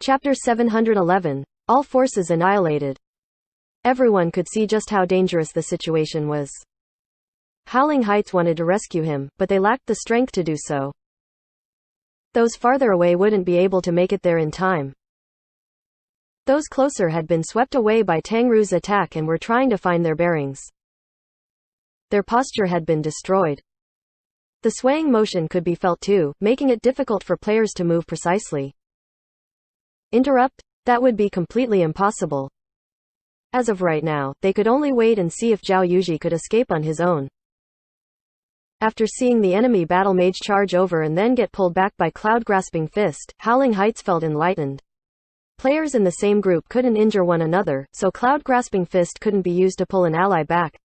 Chapter 711. All forces annihilated. Everyone could see just how dangerous the situation was. Howling Heights wanted to rescue him, but they lacked the strength to do so. Those farther away wouldn't be able to make it there in time. Those closer had been swept away by Tangru's attack and were trying to find their bearings. Their posture had been destroyed. The swaying motion could be felt too, making it difficult for players to move precisely. Interrupt? That would be completely impossible. As of right now, they could only wait and see if Zhao Yuji could escape on his own. After seeing the enemy battle mage charge over and then get pulled back by Cloud-Grasping Fist, Howling Heights felt enlightened. Players in the same group couldn't injure one another, so Cloud-Grasping Fist couldn't be used to pull an ally back.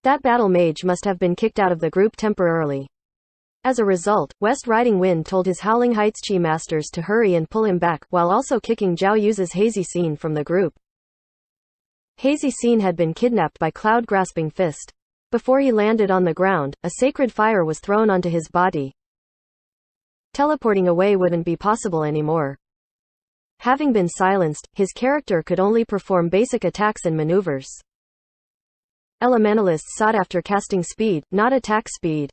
That battle mage must have been kicked out of the group temporarily. As a result, West Riding Wind told his Howling Heights Chi Masters to hurry and pull him back, while also kicking Zhao Yu's Hazy Scene from the group. Hazy Scene had been kidnapped by Cloud-Grasping Fist. Before he landed on the ground, a sacred fire was thrown onto his body. Teleporting away wouldn't be possible anymore. Having been silenced, his character could only perform basic attacks and maneuvers. Elementalists sought after casting speed, not attack speed.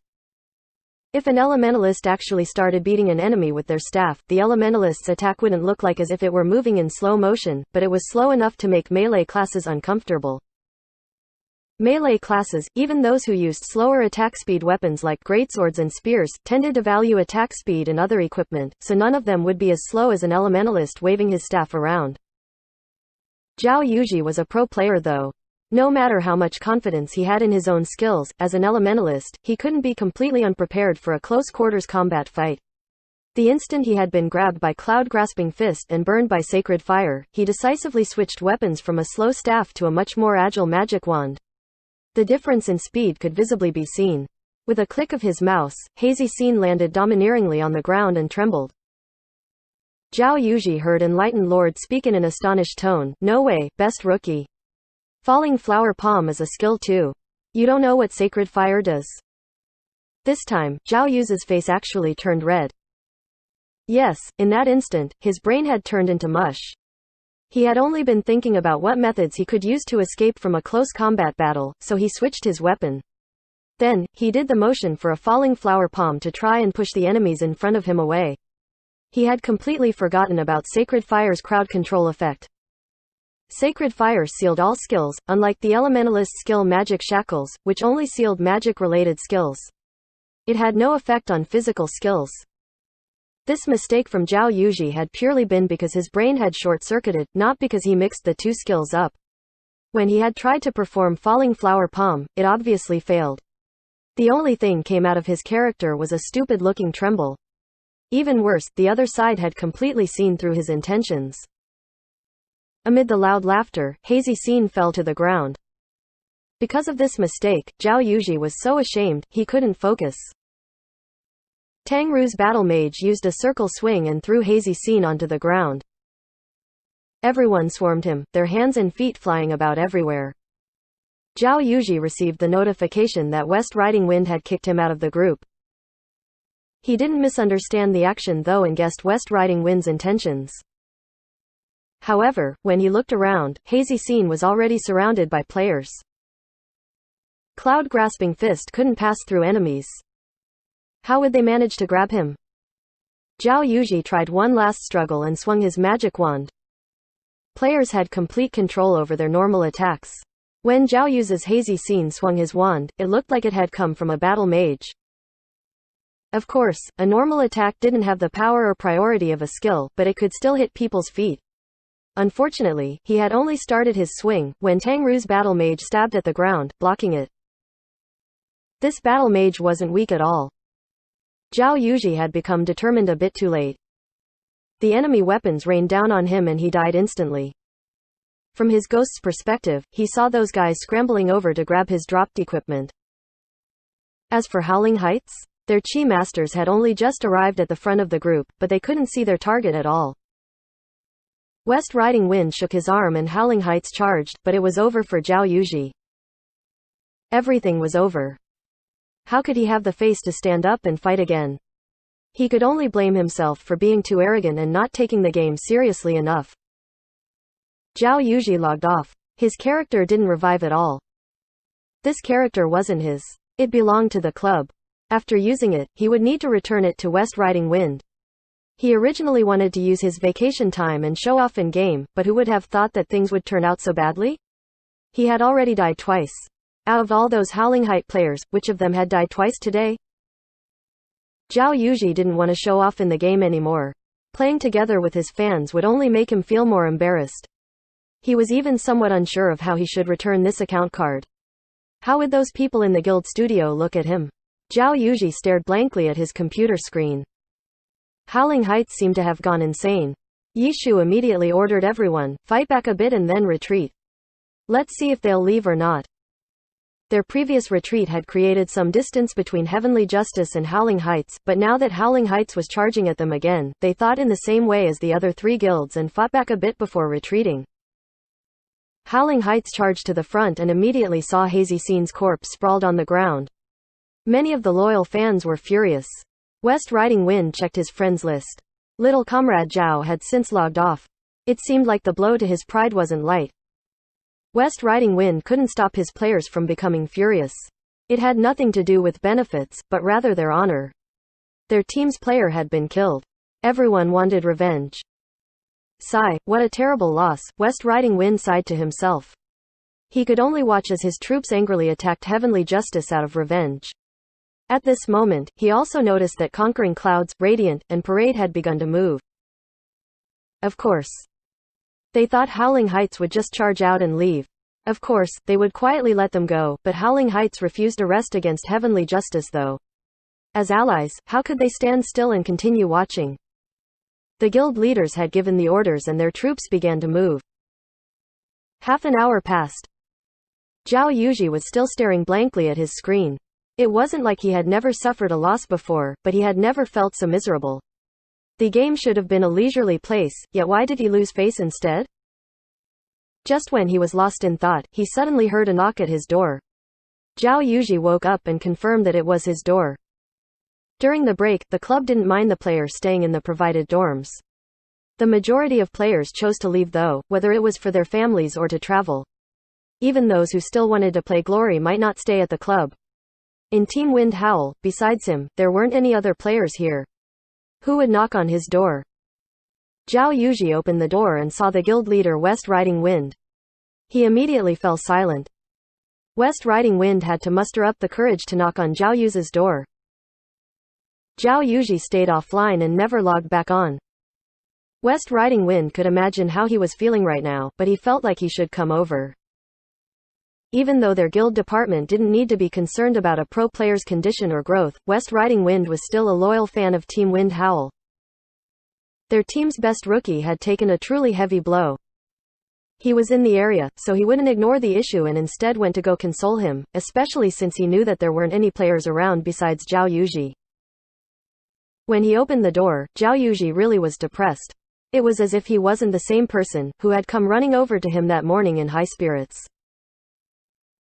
If an elementalist actually started beating an enemy with their staff, the elementalist's attack wouldn't look like as if it were moving in slow motion, but it was slow enough to make melee classes uncomfortable. Melee classes, even those who used slower attack speed weapons like greatswords and spears, tended to value attack speed and other equipment, so none of them would be as slow as an elementalist waving his staff around. Zhao Yuji was a pro player though. No matter how much confidence he had in his own skills, as an elementalist, he couldn't be completely unprepared for a close-quarters combat fight. The instant he had been grabbed by Cloud-Grasping Fist and burned by Sacred Fire, he decisively switched weapons from a slow staff to a much more agile magic wand. The difference in speed could visibly be seen. With a click of his mouse, Hazy Scene landed domineeringly on the ground and trembled. Zhao Yuji heard Enlightened Lord speak in an astonished tone, "No way, best rookie. Falling Flower Palm is a skill too. You don't know what Sacred Fire does?" This time, Zhao Yu's face actually turned red. Yes, in that instant, his brain had turned into mush. He had only been thinking about what methods he could use to escape from a close combat battle, so he switched his weapon. Then, he did the motion for a falling flower palm to try and push the enemies in front of him away. He had completely forgotten about Sacred Fire's crowd control effect. Sacred Fire sealed all skills, unlike the Elementalist skill Magic Shackles, which only sealed magic-related skills. It had no effect on physical skills. This mistake from Zhao Yuji had purely been because his brain had short-circuited, not because he mixed the two skills up. When he had tried to perform Falling Flower Palm, it obviously failed. The only thing came out of his character was a stupid-looking tremble. Even worse, the other side had completely seen through his intentions. Amid the loud laughter, Hazy Scene fell to the ground. Because of this mistake, Zhao Yuji was so ashamed, he couldn't focus. Tangru's battle mage used a circle swing and threw Hazy Scene onto the ground. Everyone swarmed him, their hands and feet flying about everywhere. Zhao Yuji received the notification that West Riding Wind had kicked him out of the group. He didn't misunderstand the action though and guessed West Riding Wind's intentions. However, when he looked around, Hazy Scene was already surrounded by players. Cloud-Grasping Fist couldn't pass through enemies. How would they manage to grab him? Zhao Yuji tried one last struggle and swung his magic wand. Players had complete control over their normal attacks. When Zhao Yu's Hazy Scene swung his wand, it looked like it had come from a battle mage. Of course, a normal attack didn't have the power or priority of a skill, but it could still hit people's feet. Unfortunately, he had only started his swing, when Tangru's battle mage stabbed at the ground, blocking it. This battle mage wasn't weak at all. Zhao Yuji had become determined a bit too late. The enemy weapons rained down on him and he died instantly. From his ghost's perspective, he saw those guys scrambling over to grab his dropped equipment. As for Howling Heights, their Chi Masters had only just arrived at the front of the group, but they couldn't see their target at all. West Riding Wind shook his arm and Howling Heights charged, but it was over for Zhao Yuji. Everything was over. How could he have the face to stand up and fight again? He could only blame himself for being too arrogant and not taking the game seriously enough. Zhao Yuji logged off. His character didn't revive at all. This character wasn't his. It belonged to the club. After using it, he would need to return it to West Riding Wind. He originally wanted to use his vacation time and show off in-game, but who would have thought that things would turn out so badly? He had already died twice. Out of all those Howling Height players, which of them had died twice today? Zhao Yuji didn't want to show off in the game anymore. Playing together with his fans would only make him feel more embarrassed. He was even somewhat unsure of how he should return this account card. How would those people in the guild studio look at him? Zhao Yuji stared blankly at his computer screen. Howling Heights seemed to have gone insane. Yishu immediately ordered everyone, fight back a bit and then retreat. Let's see if they'll leave or not. Their previous retreat had created some distance between Heavenly Justice and Howling Heights, but now that Howling Heights was charging at them again, they thought in the same way as the other three guilds and fought back a bit before retreating. Howling Heights charged to the front and immediately saw Hazy Scene's corpse sprawled on the ground. Many of the loyal fans were furious. West Riding Wind checked his friends list. Little comrade Zhao had since logged off. It seemed like the blow to his pride wasn't light. West Riding Wind couldn't stop his players from becoming furious. It had nothing to do with benefits, but rather their honor. Their team's player had been killed. Everyone wanted revenge. Sigh, what a terrible loss, West Riding Wind sighed to himself. He could only watch as his troops angrily attacked Heavenly Justice out of revenge. At this moment, he also noticed that Conquering Clouds, Radiant, and Parade had begun to move. Of course. They thought Howling Heights would just charge out and leave. Of course, they would quietly let them go, but Howling Heights refused arrest against Heavenly Justice though. As allies, how could they stand still and continue watching? The guild leaders had given the orders and their troops began to move. Half an hour passed. Zhao Yuji was still staring blankly at his screen. It wasn't like he had never suffered a loss before, but he had never felt so miserable. The game should have been a leisurely place, yet why did he lose face instead? Just when he was lost in thought, he suddenly heard a knock at his door. Zhao Yuji woke up and confirmed that it was his door. During the break, the club didn't mind the players staying in the provided dorms. The majority of players chose to leave though, whether it was for their families or to travel. Even those who still wanted to play Glory might not stay at the club. In Team Wind Howl, besides him, there weren't any other players here. Who would knock on his door? Zhao Yuji opened the door and saw the guild leader West Riding Wind. He immediately fell silent. West Riding Wind had to muster up the courage to knock on Zhao Yuji's door. Zhao Yuji stayed offline and never logged back on. West Riding Wind could imagine how he was feeling right now, but he felt like he should come over. Even though their guild department didn't need to be concerned about a pro player's condition or growth, West Riding Wind was still a loyal fan of Team Wind Howl. Their team's best rookie had taken a truly heavy blow. He was in the area, so he wouldn't ignore the issue and instead went to go console him, especially since he knew that there weren't any players around besides Zhao Yuji. When he opened the door, Zhao Yuji really was depressed. It was as if he wasn't the same person who had come running over to him that morning in high spirits.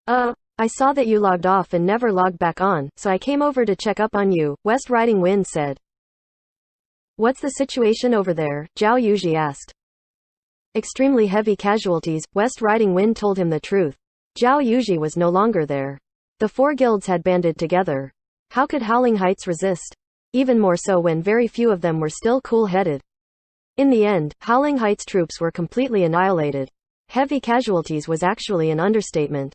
I saw that you logged off and never logged back on, so I came over to check up on you, West Riding Wind said. What's the situation over there? Zhao Yuji asked. Extremely heavy casualties, West Riding Wind told him the truth. Zhao Yuji was no longer there. The four guilds had banded together. How could Howling Heights resist? Even more so when very few of them were still cool-headed. In the end, Howling Heights troops were completely annihilated. Heavy casualties was actually an understatement.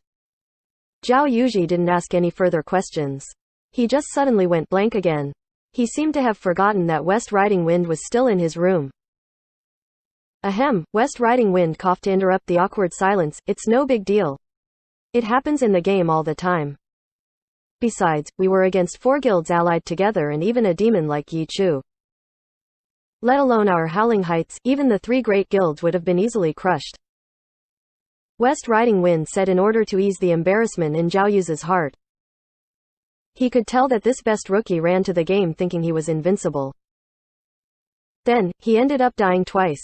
Zhao Yuji didn't ask any further questions. He just suddenly went blank again. He seemed to have forgotten that West Riding Wind was still in his room. Ahem, West Riding Wind coughed to interrupt the awkward silence. It's no big deal. It happens in the game all the time. Besides, we were against four guilds allied together and even a demon like Yi Chu. Let alone our Howling Heights, even the three great guilds would have been easily crushed. West Riding Wind said in order to ease the embarrassment in Zhao Yuji's heart. He could tell that this best rookie ran to the game thinking he was invincible. Then, he ended up dying twice.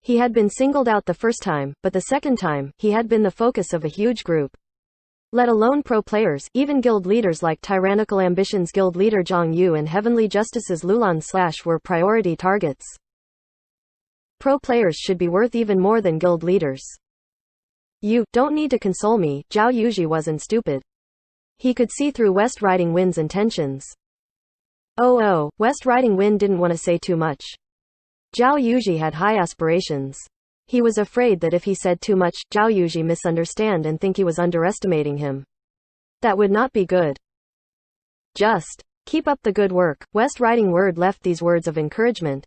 He had been singled out the first time, but the second time, he had been the focus of a huge group. Let alone pro players, even guild leaders like Tyrannical Ambitions guild leader Zhang Yu and Heavenly Justice's Lulan Slash were priority targets. Pro players should be worth even more than guild leaders. You don't need to console me, Zhao Yuji wasn't stupid. He could see through West Riding Wind's intentions. Oh, West Riding Wind didn't want to say too much. Zhao Yuji had high aspirations. He was afraid that if he said too much, Zhao Yuji misunderstand and think he was underestimating him. That would not be good. Just keep up the good work. West Riding Word left these words of encouragement.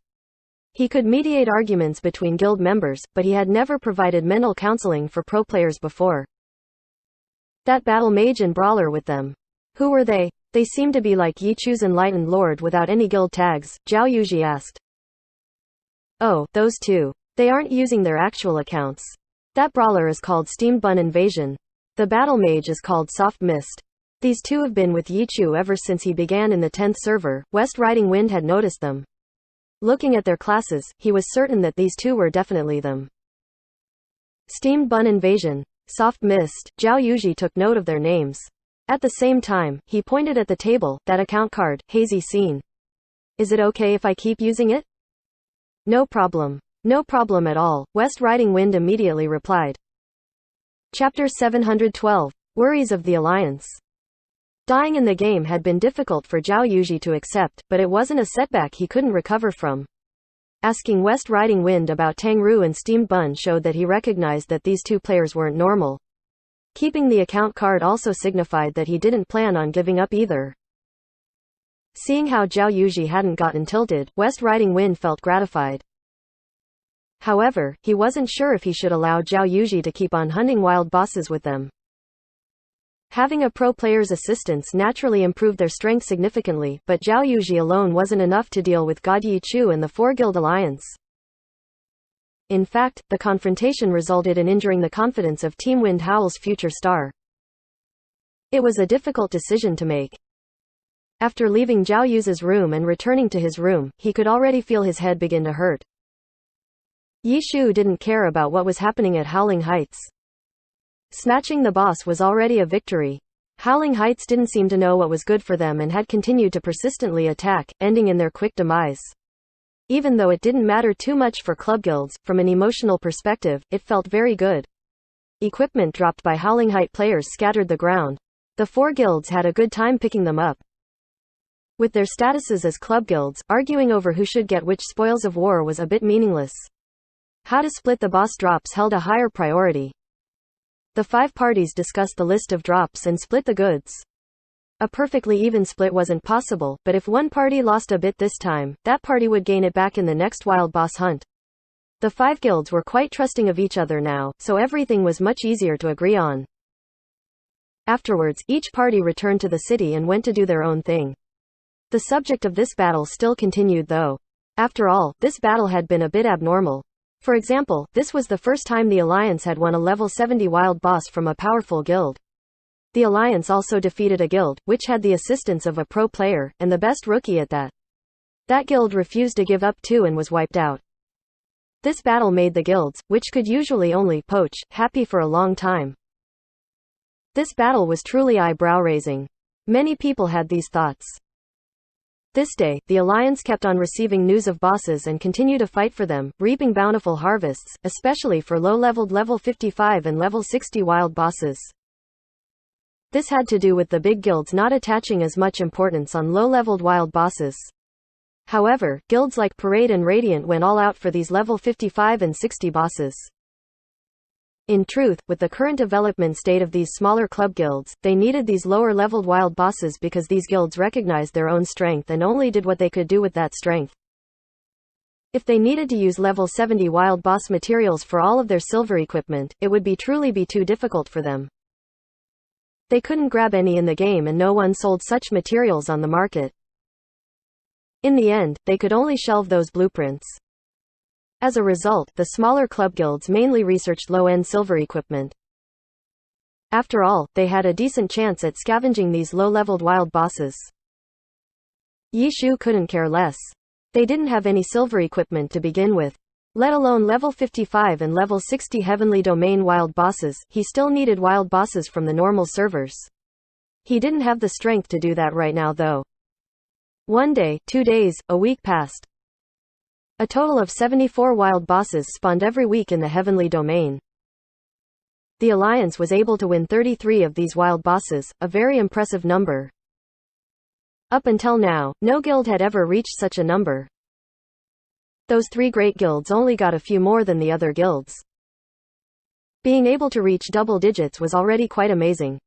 He could mediate arguments between guild members, but he had never provided mental counseling for pro players before. That battle mage and brawler with them. Who were they? They seemed to be like Yichu's Enlightened Lord without any guild tags, Zhao Yuji asked. Oh, those two. They aren't using their actual accounts. That brawler is called Steamed Bun Invasion. The battle mage is called Soft Mist. These two have been with Yichu ever since he began in the 10th server. West Riding Wind had noticed them. Looking at their classes, he was certain that these two were definitely them. Steamed Bun Invasion, Soft Mist, Zhao Yuji took note of their names. At the same time, he pointed at the table, that account card, Hazy Scene. Is it okay if I keep using it? No problem. No problem at all, West Riding Wind immediately replied. Chapter 712. Worries of the Alliance. Dying in the game had been difficult for Zhao Yuji to accept, but it wasn't a setback he couldn't recover from. Asking West Riding Wind about Tangru and Steamed Bun showed that he recognized that these two players weren't normal. Keeping the account card also signified that he didn't plan on giving up either. Seeing how Zhao Yuji hadn't gotten tilted, West Riding Wind felt gratified. However, he wasn't sure if he should allow Zhao Yuji to keep on hunting wild bosses with them. Having a pro player's assistance naturally improved their strength significantly, but Zhao Yuji alone wasn't enough to deal with God Yi Chu and the Four-Guild Alliance. In fact, the confrontation resulted in injuring the confidence of Team Wind Howl's future star. It was a difficult decision to make. After leaving Zhao Yu's room and returning to his room, he could already feel his head begin to hurt. Yi Shu didn't care about what was happening at Howling Heights. Snatching the boss was already a victory. Howling Heights didn't seem to know what was good for them and had continued to persistently attack, ending in their quick demise. Even though it didn't matter too much for club guilds, from an emotional perspective, it felt very good. Equipment dropped by Howling Height players scattered the ground. The four guilds had a good time picking them up. With their statuses as club guilds, arguing over who should get which spoils of war was a bit meaningless. How to split the boss drops held a higher priority. The 5 parties discussed the list of drops and split the goods. A perfectly even split wasn't possible, but if one party lost a bit this time, that party would gain it back in the next wild boss hunt. The 5 guilds were quite trusting of each other now, so everything was much easier to agree on. Afterwards, each party returned to the city and went to do their own thing. The subject of this battle still continued though. After all, this battle had been a bit abnormal. For example, this was the first time the Alliance had won a level 70 wild boss from a powerful guild. The Alliance also defeated a guild, which had the assistance of a pro player, and the best rookie at that. That guild refused to give up too and was wiped out. This battle made the guilds, which could usually only poach, happy for a long time. This battle was truly eyebrow-raising. Many people had these thoughts. This day, the Alliance kept on receiving news of bosses and continued to fight for them, reaping bountiful harvests, especially for low-leveled level 55 and level 60 wild bosses. This had to do with the big guilds not attaching as much importance on low-leveled wild bosses. However, guilds like Parade and Radiant went all out for these level 55 and 60 bosses. In truth, with the current development state of these smaller club guilds, they needed these lower-leveled wild bosses because these guilds recognized their own strength and only did what they could do with that strength. If they needed to use level 70 wild boss materials for all of their silver equipment, it would truly be too difficult for them. They couldn't grab any in the game and no one sold such materials on the market. In the end, they could only shelve those blueprints. As a result, the smaller club guilds mainly researched low-end silver equipment. After all, they had a decent chance at scavenging these low-leveled wild bosses. Yi Shu couldn't care less. They didn't have any silver equipment to begin with. Let alone level 55 and level 60 Heavenly Domain wild bosses. He still needed wild bosses from the normal servers. He didn't have the strength to do that right now though. 1 day, 2 days, a week passed. A total of 74 wild bosses spawned every week in the Heavenly Domain. The Alliance was able to win 33 of these wild bosses, a very impressive number. Up until now, no guild had ever reached such a number. Those 3 great guilds only got a few more than the other guilds. Being able to reach double digits was already quite amazing.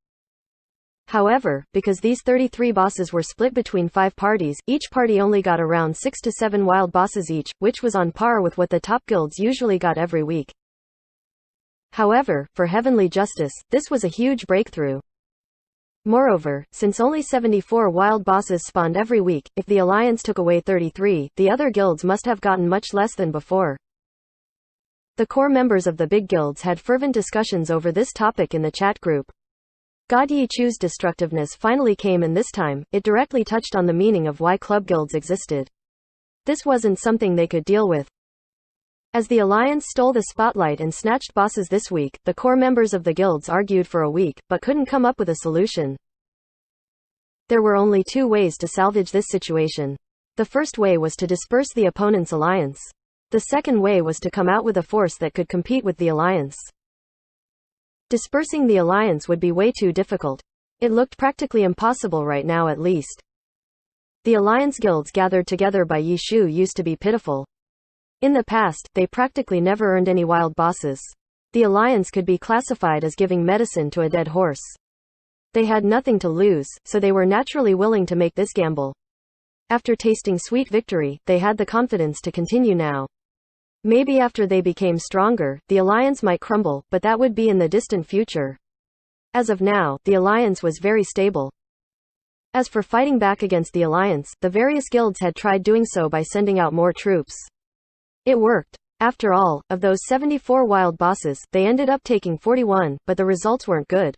However, because these 33 bosses were split between 5 parties, each party only got around 6 to 7 wild bosses each, which was on par with what the top guilds usually got every week. However, for Heavenly Justice, this was a huge breakthrough. Moreover, since only 74 wild bosses spawned every week, if the Alliance took away 33, the other guilds must have gotten much less than before. The core members of the big guilds had fervent discussions over this topic in the chat group. God Ye Choose destructiveness finally came, and this time, it directly touched on the meaning of why club guilds existed. This wasn't something they could deal with. As the Alliance stole the spotlight and snatched bosses this week, the core members of the guilds argued for a week, but couldn't come up with a solution. There were only 2 ways to salvage this situation. The first way was to disperse the opponent's alliance. The second way was to come out with a force that could compete with the Alliance. Dispersing the Alliance would be way too difficult. It looked practically impossible right now at least. The Alliance guilds gathered together by Yishu used to be pitiful. In the past, they practically never earned any wild bosses. The Alliance could be classified as giving medicine to a dead horse. They had nothing to lose, so they were naturally willing to make this gamble. After tasting sweet victory, they had the confidence to continue now. Maybe after they became stronger, the Alliance might crumble, but that would be in the distant future. As of now, the Alliance was very stable. As for fighting back against the Alliance, the various guilds had tried doing so by sending out more troops. It worked. After all, of those 74 wild bosses, they ended up taking 41, but the results weren't good.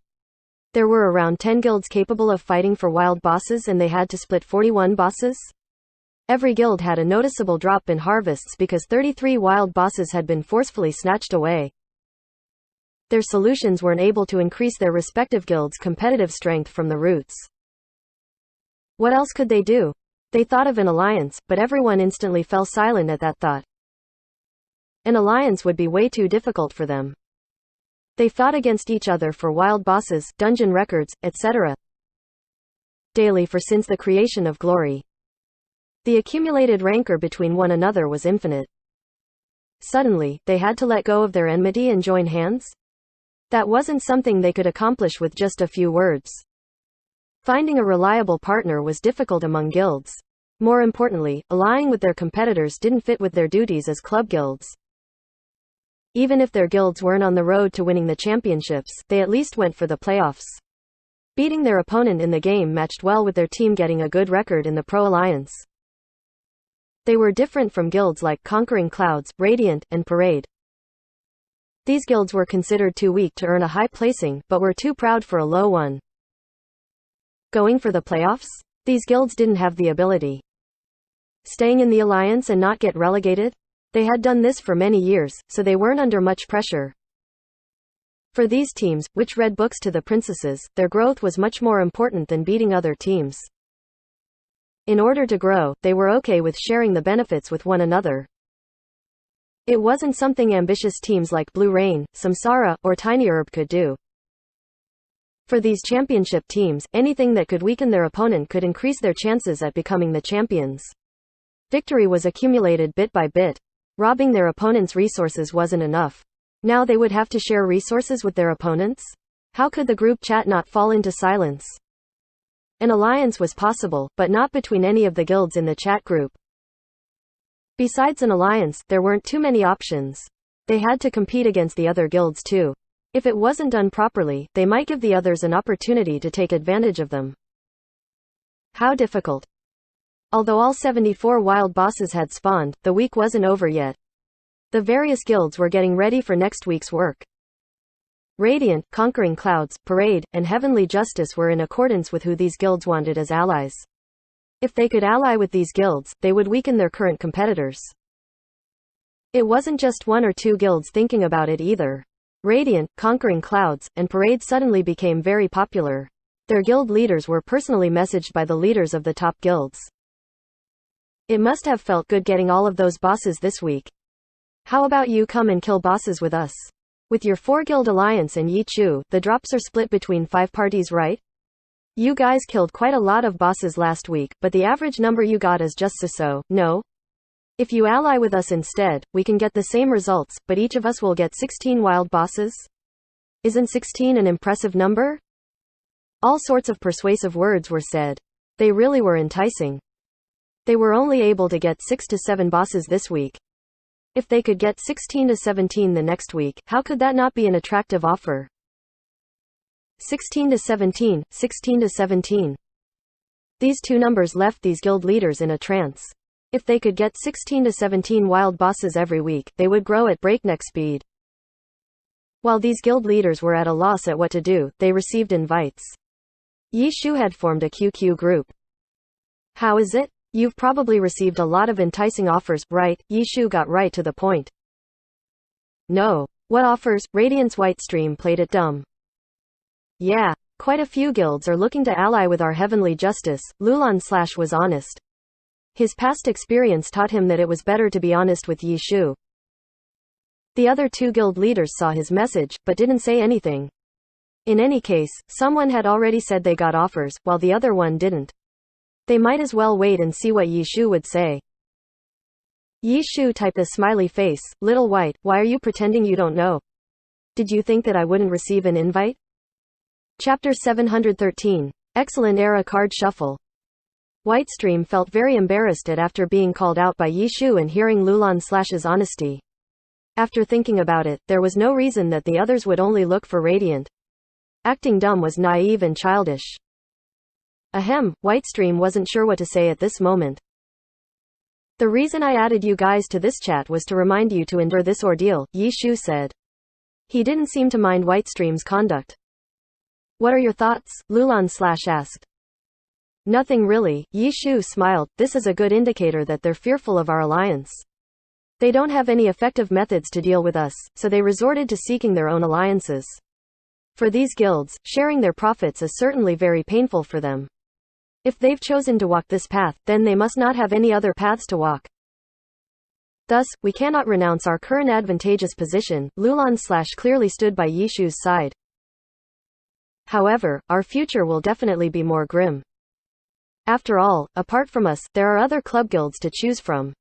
There were around 10 guilds capable of fighting for wild bosses, and they had to split 41 bosses? Every guild had a noticeable drop in harvests because 33 wild bosses had been forcefully snatched away. Their solutions weren't able to increase their respective guilds' competitive strength from the roots. What else could they do? They thought of an alliance, but everyone instantly fell silent at that thought. An alliance would be way too difficult for them. They fought against each other for wild bosses, dungeon records, etc. daily for since the creation of glory. The accumulated rancor between one another was infinite. Suddenly, they had to let go of their enmity and join hands? That wasn't something they could accomplish with just a few words. Finding a reliable partner was difficult among guilds. More importantly, allying with their competitors didn't fit with their duties as club guilds. Even if their guilds weren't on the road to winning the championships, they at least went for the playoffs. Beating their opponent in the game matched well with their team getting a good record in the Pro Alliance. They were different from guilds like Conquering Clouds, Radiant, and Parade. These guilds were considered too weak to earn a high placing, but were too proud for a low one. Going for the playoffs? These guilds didn't have the ability. Staying in the Alliance and not get relegated? They had done this for many years, so they weren't under much pressure. For these teams, which read books to the princesses, their growth was much more important than beating other teams. In order to grow, they were okay with sharing the benefits with one another. It wasn't something ambitious teams like Blue Rain, Samsara, or Tiny Herb could do. For these championship teams, anything that could weaken their opponent could increase their chances at becoming the champions. Victory was accumulated bit by bit. Robbing their opponent's resources wasn't enough. Now they would have to share resources with their opponents? How could the group chat not fall into silence? An alliance was possible, but not between any of the guilds in the chat group. Besides an alliance, there weren't too many options. They had to compete against the other guilds too. If it wasn't done properly, they might give the others an opportunity to take advantage of them. How difficult. Although all 74 wild bosses had spawned, the week wasn't over yet. The various guilds were getting ready for next week's work. Radiant, Conquering Clouds, Parade, and Heavenly Justice were in accordance with who these guilds wanted as allies. If they could ally with these guilds, they would weaken their current competitors. It wasn't just one or two guilds thinking about it either. Radiant, Conquering Clouds, and Parade suddenly became very popular. Their guild leaders were personally messaged by the leaders of the top guilds. It must have felt good getting all of those bosses this week. How about you come and kill bosses with us? With your 4-guild alliance and Yi Chu, the drops are split between 5 parties, right? You guys killed quite a lot of bosses last week, but the average number you got is just so, no? If you ally with us instead, we can get the same results, but each of us will get 16 wild bosses? Isn't 16 an impressive number? All sorts of persuasive words were said. They really were enticing. They were only able to get 6 to 7 bosses this week. If they could get 16 to 17 the next week, how could that not be an attractive offer? 16 to 17, 16 to 17. These two numbers left these guild leaders in a trance. If they could get 16 to 17 wild bosses every week, they would grow at breakneck speed. While these guild leaders were at a loss at what to do, they received invites. Yi Shu had formed a QQ group. How is it? You've probably received a lot of enticing offers, right? Yi Shu got right to the point. No. What offers? Radiant's Whitestream played it dumb. Yeah. Quite a few guilds are looking to ally with our Heavenly Justice. Lulan Slash was honest. His past experience taught him that it was better to be honest with Yi Shu. The other 2 guild leaders saw his message, but didn't say anything. In any case, someone had already said they got offers, while the other one didn't. They might as well wait and see what Yi Shu would say. Yi Shu typed a smiley face. Little White, why are you pretending you don't know? Did you think that I wouldn't receive an invite? Chapter 713. Excellent Era Card Shuffle. Whitestream felt very embarrassed after being called out by Yi Shu and hearing Lulan Slash's honesty. After thinking about it, there was no reason that the others would only look for Radiant. Acting dumb was naive and childish. Ahem, Whitestream wasn't sure what to say at this moment. The reason I added you guys to this chat was to remind you to endure this ordeal, Yi Shu said. He didn't seem to mind Whitestream's conduct. What are your thoughts? Lulan Slash asked. Nothing really, Yi Shu smiled. This is a good indicator that they're fearful of our alliance. They don't have any effective methods to deal with us, so they resorted to seeking their own alliances. For these guilds, sharing their profits is certainly very painful for them. If they've chosen to walk this path, then they must not have any other paths to walk. Thus, we cannot renounce our current advantageous position. Lulan Slash clearly stood by Yi Shu's side. However, our future will definitely be more grim. After all, apart from us, there are other club guilds to choose from.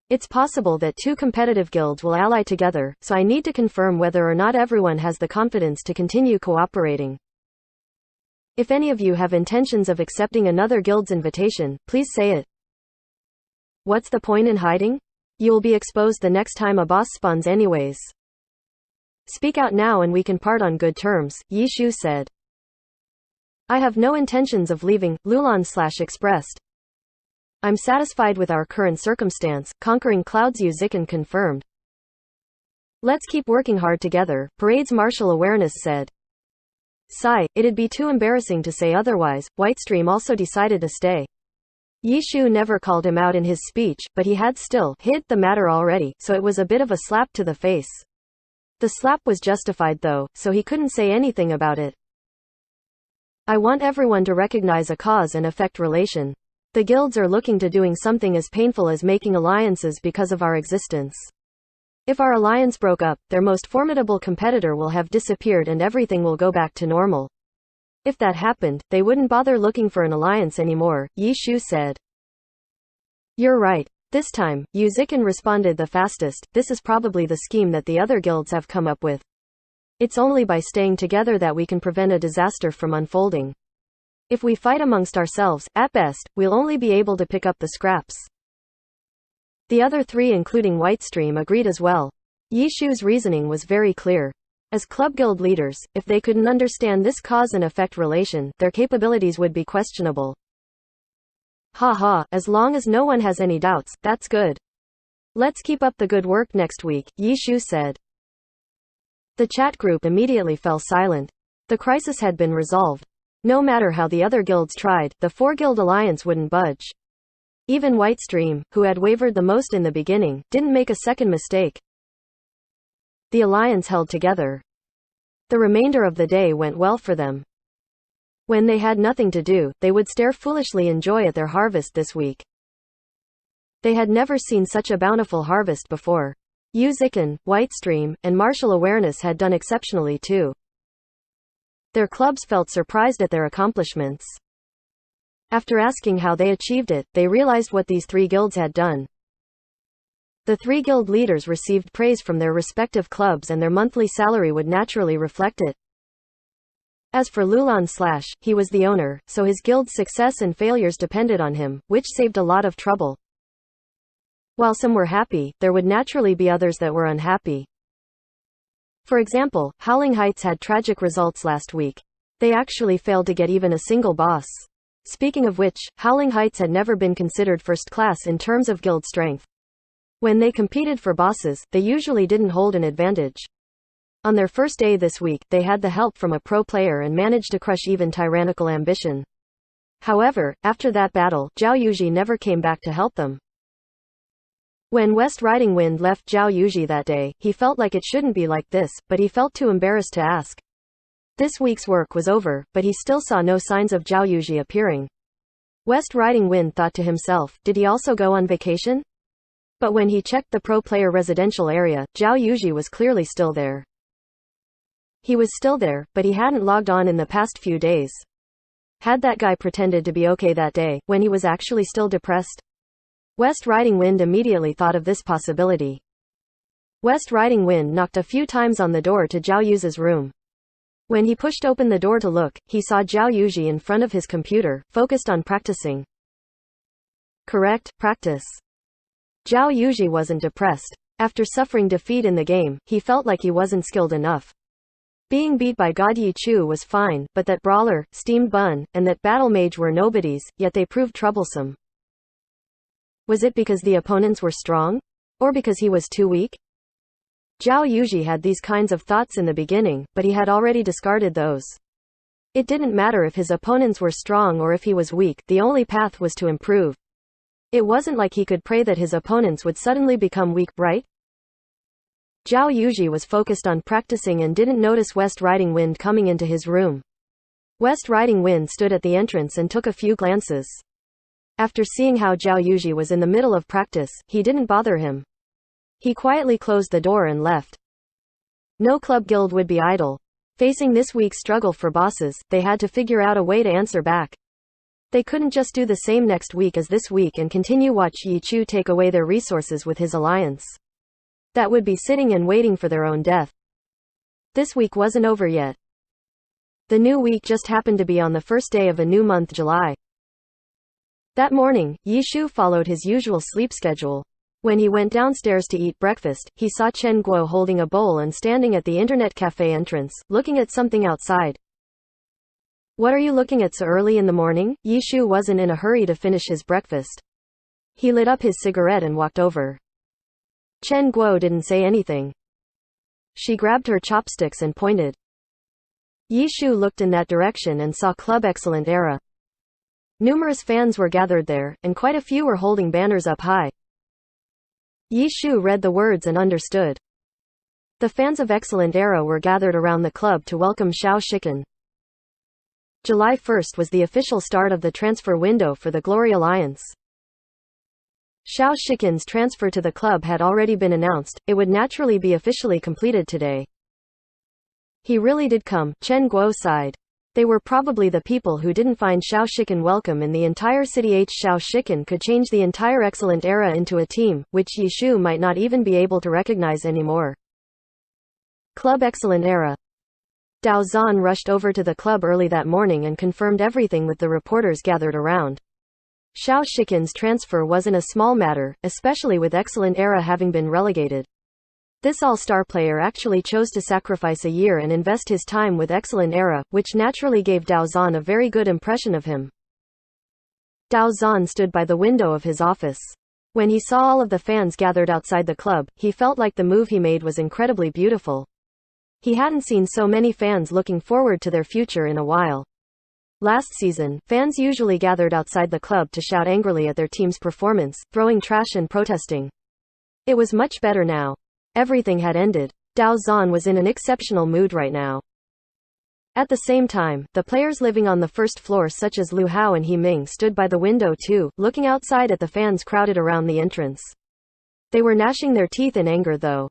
It's possible that 2 competitive guilds will ally together, so I need to confirm whether or not everyone has the confidence to continue cooperating. If any of you have intentions of accepting another guild's invitation, please say it. What's the point in hiding? You'll be exposed the next time a boss spawns anyways. Speak out now and we can part on good terms, Yi Shu said. I have no intentions of leaving, Lulan Slash expressed. I'm satisfied with our current circumstance, Conquering Clouds Yuzikan confirmed. Let's keep working hard together, Parade's martial awareness said. Sigh, it'd be too embarrassing to say otherwise. Whitestream also decided to stay. Yi Shu never called him out in his speech, but he had still hit the matter already, so it was a bit of a slap to the face. The slap was justified though, so he couldn't say anything about it. I want everyone to recognize a cause and effect relation. The guilds are looking to doing something as painful as making alliances because of our existence. If our alliance broke up, their most formidable competitor will have disappeared and everything will go back to normal. If that happened, they wouldn't bother looking for an alliance anymore, Yi Shu said. You're right. This time, Yuzikan responded the fastest. This is probably the scheme that the other guilds have come up with. It's only by staying together that we can prevent a disaster from unfolding. If we fight amongst ourselves, at best, we'll only be able to pick up the scraps. The other 3 including Whitestream agreed as well. Yi Shu's reasoning was very clear. As club guild leaders, if they couldn't understand this cause and effect relation, their capabilities would be questionable. Haha, as long as no one has any doubts, that's good. Let's keep up the good work next week, Yi Shu said. The chat group immediately fell silent. The crisis had been resolved. No matter how the other guilds tried, the 4-guild alliance wouldn't budge. Even Whitestream, who had wavered the most in the beginning, didn't make a second mistake. The alliance held together. The remainder of the day went well for them. When they had nothing to do, they would stare foolishly in joy at their harvest this week. They had never seen such a bountiful harvest before. Zikan, Whitestream, and Martial Awareness had done exceptionally too. Their clubs felt surprised at their accomplishments. After asking how they achieved it, they realized what these three guilds had done. The three guild leaders received praise from their respective clubs and their monthly salary would naturally reflect it. As for Lulan / he was the owner, so his guild's success and failures depended on him, which saved a lot of trouble. While some were happy, there would naturally be others that were unhappy. For example, Howling Heights had tragic results last week. They actually failed to get even a single boss. Speaking of which, Howling Heights had never been considered first class in terms of guild strength. When they competed for bosses, they usually didn't hold an advantage. On their first day this week, they had the help from a pro player and managed to crush even tyrannical ambition. However, after that battle, Zhao Yuji never came back to help them. When West Riding Wind left Zhao Yuji that day, he felt like it shouldn't be like this, but he felt too embarrassed to ask. This week's work was over, but he still saw no signs of Zhao Yuji appearing. West Riding Wind thought to himself, did he also go on vacation? But when he checked the pro player residential area, Zhao Yuji was clearly still there. He was still there, but he hadn't logged on in the past few days. Had that guy pretended to be okay that day, when he was actually still depressed? West Riding Wind immediately thought of this possibility. West Riding Wind knocked a few times on the door to Zhao Yuji's room. When he pushed open the door to look, he saw Zhao Yuji in front of his computer, focused on practicing. Correct, practice. Zhao Yuji wasn't depressed. After suffering defeat in the game, he felt like he wasn't skilled enough. Being beat by God Yi Chu was fine, but that Brawler, Steamed Bun, and that Battle Mage were nobodies, yet they proved troublesome. Was it because the opponents were strong? Or because he was too weak? Zhao Yuji had these kinds of thoughts in the beginning, but he had already discarded those. It didn't matter if his opponents were strong or if he was weak, the only path was to improve. It wasn't like he could pray that his opponents would suddenly become weak, right? Zhao Yuji was focused on practicing and didn't notice West Riding Wind coming into his room. West Riding Wind stood at the entrance and took a few glances. After seeing how Zhao Yuji was in the middle of practice, he didn't bother him. He quietly closed the door and left. No club guild would be idle. Facing this week's struggle for bosses, they had to figure out a way to answer back. They couldn't just do the same next week as this week and continue watch Yi Chu take away their resources with his alliance. That would be sitting and waiting for their own death. This week wasn't over yet. The new week just happened to be on the first day of a new month, July. That morning, Yi Chu followed his usual sleep schedule. When he went downstairs to eat breakfast, he saw Chen Guo holding a bowl and standing at the internet cafe entrance, looking at something outside. What are you looking at so early in the morning? Yi Chu wasn't in a hurry to finish his breakfast. He lit up his cigarette and walked over. Chen Guo didn't say anything. She grabbed her chopsticks and pointed. Yi Chu looked in that direction and saw Club Excellent Era. Numerous fans were gathered there, and quite a few were holding banners up high. Yi Chu read the words and understood. The fans of Excellent Era were gathered around the club to welcome Xiao Shikan. July 1st was the official start of the transfer window for the Glory Alliance. Xiao Shikan's transfer to the club had already been announced, it would naturally be officially completed today. He really did come, Chen Guo sighed. They were probably the people who didn't find Xiao Shikan welcome in the entire city. Xiao Shikan could change the entire Excellent Era into a team, which Yi Chu might not even be able to recognize anymore. Club Excellent Era. Dao Zhan rushed over to the club early that morning and confirmed everything with the reporters gathered around. Xiao Shikan's transfer wasn't a small matter, especially with Excellent Era having been relegated. This all-star player actually chose to sacrifice a year and invest his time with Excellent Era, which naturally gave Dao Zhan a very good impression of him. Dao Zhan stood by the window of his office. When he saw all of the fans gathered outside the club, he felt like the move he made was incredibly beautiful. He hadn't seen so many fans looking forward to their future in a while. Last season, fans usually gathered outside the club to shout angrily at their team's performance, throwing trash and protesting. It was much better now. Everything had ended. Dao Zhan was in an exceptional mood right now. At the same time, the players living on the first floor such as Lu Hao and He Ming stood by the window too, looking outside at the fans crowded around the entrance. They were gnashing their teeth in anger though.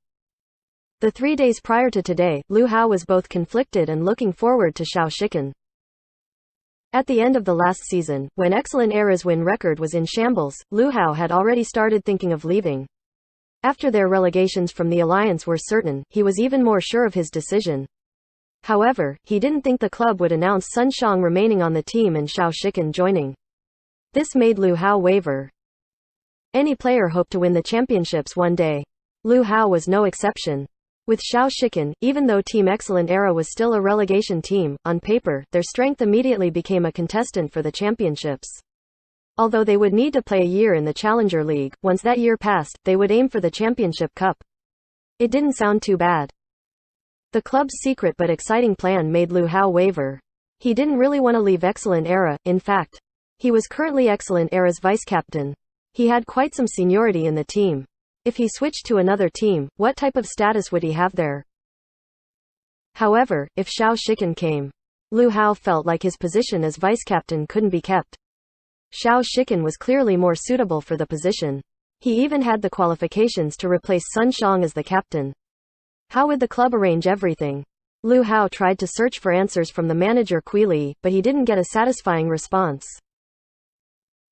The 3 days prior to today, Lu Hao was both conflicted and looking forward to Xiao Shiken. At the end of the last season, when Excellent Era's win record was in shambles, Lu Hao had already started thinking of leaving. After their relegations from the alliance were certain, he was even more sure of his decision. However, he didn't think the club would announce Sun Shang remaining on the team and Xiao Shiken joining. This made Lu Hao waver. Any player hoped to win the championships one day. Lu Hao was no exception. With Xiao Shiken, even though Team Excellent Era was still a relegation team, on paper, their strength immediately became a contestant for the championships. Although they would need to play a year in the Challenger League, once that year passed, they would aim for the Championship Cup. It didn't sound too bad. The club's secret but exciting plan made Lu Hao waver. He didn't really want to leave Excellent Era, in fact. He was currently Excellent Era's vice-captain. He had quite some seniority in the team. If he switched to another team, what type of status would he have there? However, if Xiao Shiken came, Lu Hao felt like his position as vice-captain couldn't be kept. Xiao Shiken was clearly more suitable for the position. He even had the qualifications to replace Sun Shang as the captain. How would the club arrange everything? Lu Hao tried to search for answers from the manager Kui Li, but he didn't get a satisfying response.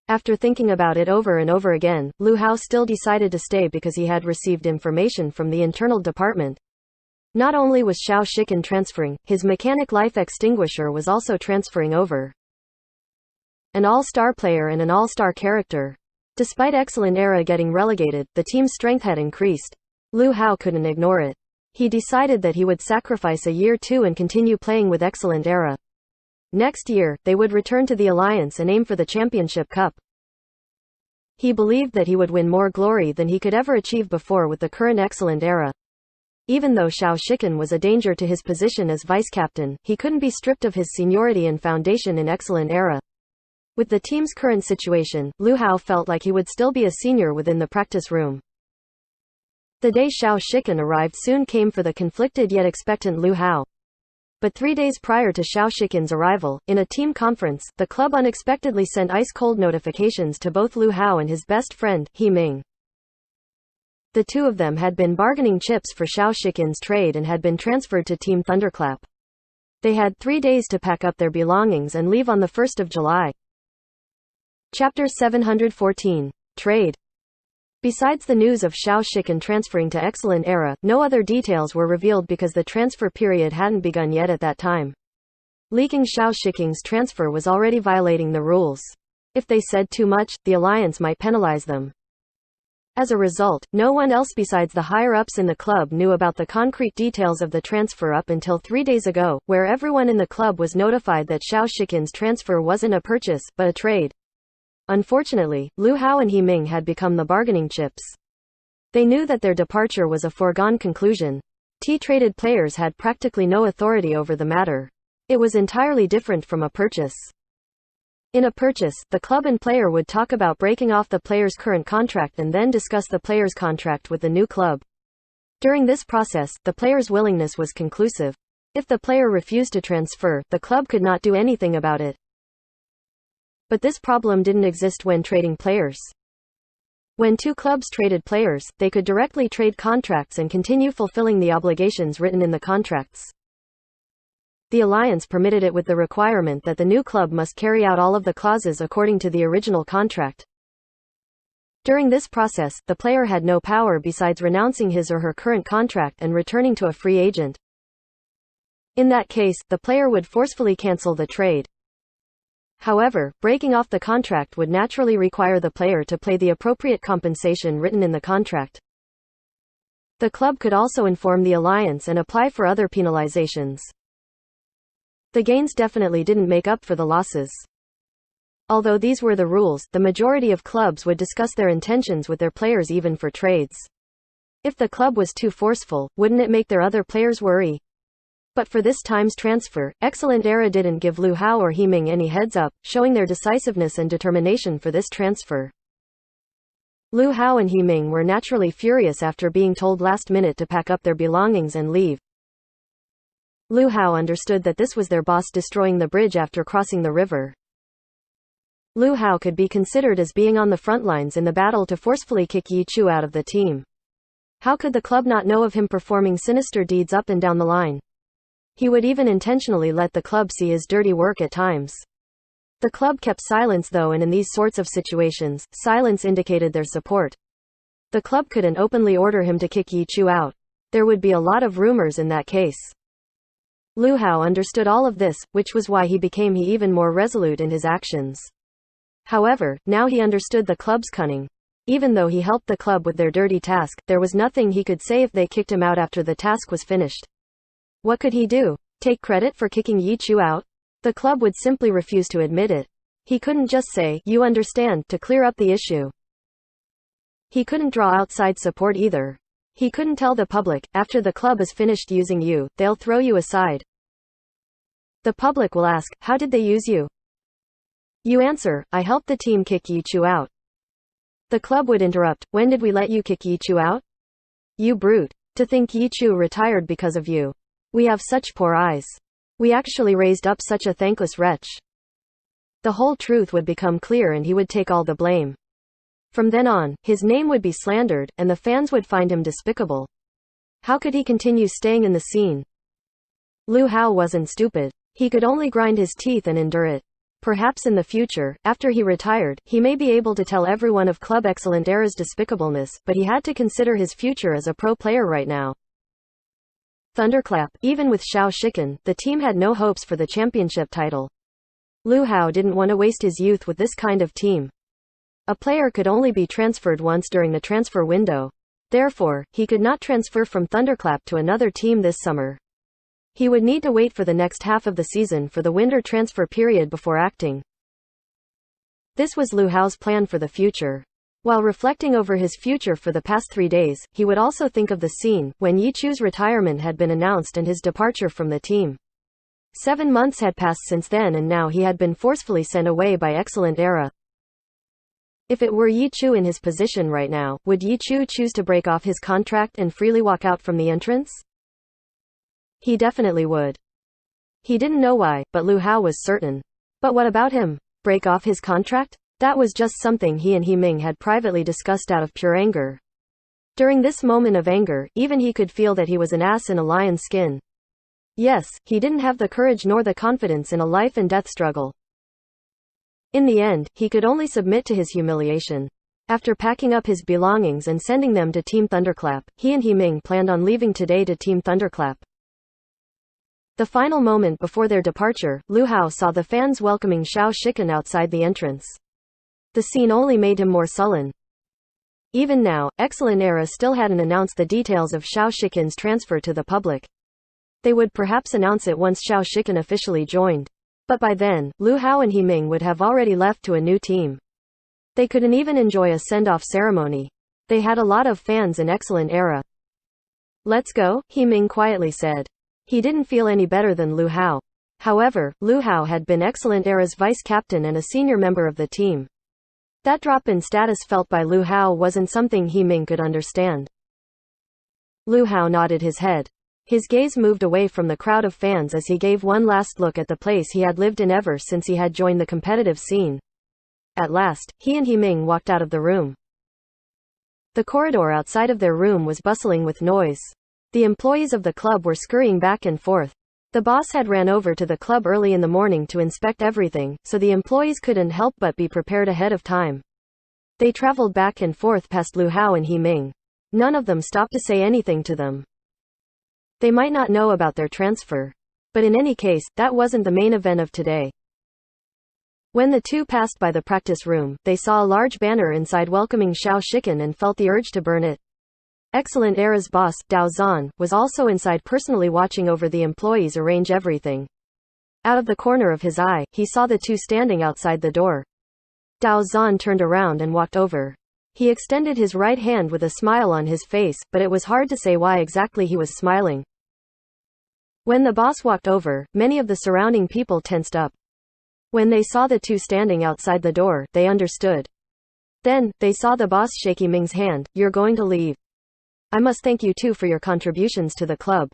After thinking about it over and over again, Lu Hao still decided to stay because he had received information from the internal department. Not only was Xiao Shiken transferring, his mechanic life extinguisher was also transferring over. An all-star player and an all-star character. Despite Excellent Era getting relegated, the team's strength had increased. Lu Hao couldn't ignore it. He decided that he would sacrifice a year too and continue playing with Excellent Era. Next year, they would return to the Alliance and aim for the Championship Cup. He believed that he would win more glory than he could ever achieve before with the current Excellent Era. Even though Xiao Shiken was a danger to his position as vice-captain, he couldn't be stripped of his seniority and foundation in Excellent Era. With the team's current situation, Lu Hao felt like he would still be a senior within the practice room. The day Xiao Shiken arrived soon came for the conflicted yet expectant Lu Hao. But 3 days prior to Xiao Shiken's arrival, in a team conference, the club unexpectedly sent ice-cold notifications to both Lu Hao and his best friend, He Ming. The two of them had been bargaining chips for Xiao Shiken's trade and had been transferred to Team Thunderclap. They had 3 days to pack up their belongings and leave on the 1st of July. Chapter 714. Trade. Besides the news of Xiao Shiken transferring to Excellent Era, no other details were revealed because the transfer period hadn't begun yet at that time. Leaking Xiao Shiken's transfer was already violating the rules. If they said too much, the alliance might penalize them. As a result, no one else besides the higher-ups in the club knew about the concrete details of the transfer up until 3 days ago, where everyone in the club was notified that Xiao Shiken's transfer wasn't a purchase, but a trade. Unfortunately, Lu Hao and He Ming had become the bargaining chips. They knew that their departure was a foregone conclusion. T-traded players had practically no authority over the matter. It was entirely different from a purchase. In a purchase, the club and player would talk about breaking off the player's current contract and then discuss the player's contract with the new club. During this process, the player's willingness was conclusive. If the player refused to transfer, the club could not do anything about it. But this problem didn't exist when trading players. When two clubs traded players, they could directly trade contracts and continue fulfilling the obligations written in the contracts. The alliance permitted it with the requirement that the new club must carry out all of the clauses according to the original contract. During this process, the player had no power besides renouncing his or her current contract and returning to a free agent. In that case, the player would forcefully cancel the trade. However, breaking off the contract would naturally require the player to pay the appropriate compensation written in the contract. The club could also inform the alliance and apply for other penalizations. The gains definitely didn't make up for the losses. Although these were the rules, the majority of clubs would discuss their intentions with their players even for trades. If the club was too forceful, wouldn't it make their other players worry? But for this time's transfer, Excellent Era didn't give Lu Hao or He Ming any heads up, showing their decisiveness and determination for this transfer. Lu Hao and He Ming were naturally furious after being told last minute to pack up their belongings and leave. Lu Hao understood that this was their boss destroying the bridge after crossing the river. Lu Hao could be considered as being on the front lines in the battle to forcefully kick Yi Chu out of the team. How could the club not know of him performing sinister deeds up and down the line? He would even intentionally let the club see his dirty work at times. The club kept silence though, and in these sorts of situations, silence indicated their support. The club couldn't openly order him to kick Yi Chu out. There would be a lot of rumors in that case. Lu Hao understood all of this, which was why he became even more resolute in his actions. However, now he understood the club's cunning. Even though he helped the club with their dirty task, there was nothing he could say if they kicked him out after the task was finished. What could he do? Take credit for kicking Yi Chu out? The club would simply refuse to admit it. He couldn't just say, "You understand," to clear up the issue. He couldn't draw outside support either. He couldn't tell the public, after the club is finished using you, they'll throw you aside. The public will ask, how did they use you? You answer, I helped the team kick Yi Chu out. The club would interrupt, when did we let you kick Yi Chu out? You brute. To think Yi Chu retired because of you. We have such poor eyes. We actually raised up such a thankless wretch. The whole truth would become clear and he would take all the blame. From then on, his name would be slandered, and the fans would find him despicable. How could he continue staying in the scene? Lu Hao wasn't stupid. He could only grind his teeth and endure it. Perhaps in the future, after he retired, he may be able to tell everyone of Club Excellent Era's despicableness, but he had to consider his future as a pro player right now. Thunderclap. Even with Xiao Shikan, the team had no hopes for the championship title. Lu Hao didn't want to waste his youth with this kind of team. A player could only be transferred once during the transfer window. Therefore, he could not transfer from Thunderclap to another team this summer. He would need to wait for the next half of the season for the winter transfer period before acting. This was Lu Hao's plan for the future. While reflecting over his future for the past 3 days, he would also think of the scene when Yi Chu's retirement had been announced and his departure from the team. 7 months had passed since then, and now he had been forcefully sent away by Excellent Era. If it were Yi Chu in his position right now, would Yi Chu choose to break off his contract and freely walk out from the entrance? He definitely would. He didn't know why, but Lu Hao was certain. But what about him? Break off his contract? That was just something he and He Ming had privately discussed out of pure anger. During this moment of anger, even he could feel that he was an ass in a lion's skin. Yes, he didn't have the courage nor the confidence in a life and death struggle. In the end, he could only submit to his humiliation. After packing up his belongings and sending them to Team Thunderclap, he and He Ming planned on leaving today to Team Thunderclap. The final moment before their departure, Lu Hao saw the fans welcoming Xiao Shikan outside the entrance. The scene only made him more sullen. Even now, Excellent Era still hadn't announced the details of Xiao Shikan's transfer to the public. They would perhaps announce it once Xiao Shikan officially joined. But by then, Lu Hao and He Ming would have already left to a new team. They couldn't even enjoy a send-off ceremony. They had a lot of fans in Excellent Era. Let's go, He Ming quietly said. He didn't feel any better than Lu Hao. However, Lu Hao had been Excellent Era's vice-captain and a senior member of the team. That drop in status felt by Lu Hao wasn't something He Ming could understand. Lu Hao nodded his head. His gaze moved away from the crowd of fans as he gave one last look at the place he had lived in ever since he had joined the competitive scene. At last, he and He Ming walked out of the room. The corridor outside of their room was bustling with noise. The employees of the club were scurrying back and forth. The boss had ran over to the club early in the morning to inspect everything, so the employees couldn't help but be prepared ahead of time. They traveled back and forth past Lu Hao and He Ming. None of them stopped to say anything to them. They might not know about their transfer. But in any case, that wasn't the main event of today. When the two passed by the practice room, they saw a large banner inside welcoming Xiao Shikan and felt the urge to burn it. Excellent Era's boss, Dao Zhan, was also inside personally watching over the employees arrange everything. Out of the corner of his eye, he saw the two standing outside the door. Dao Zhan turned around and walked over. He extended his right hand with a smile on his face, but it was hard to say why exactly he was smiling. When the boss walked over, many of the surrounding people tensed up. When they saw the two standing outside the door, they understood. Then, they saw the boss shake Ming's hand. "You're going to leave. I must thank you too for your contributions to the club."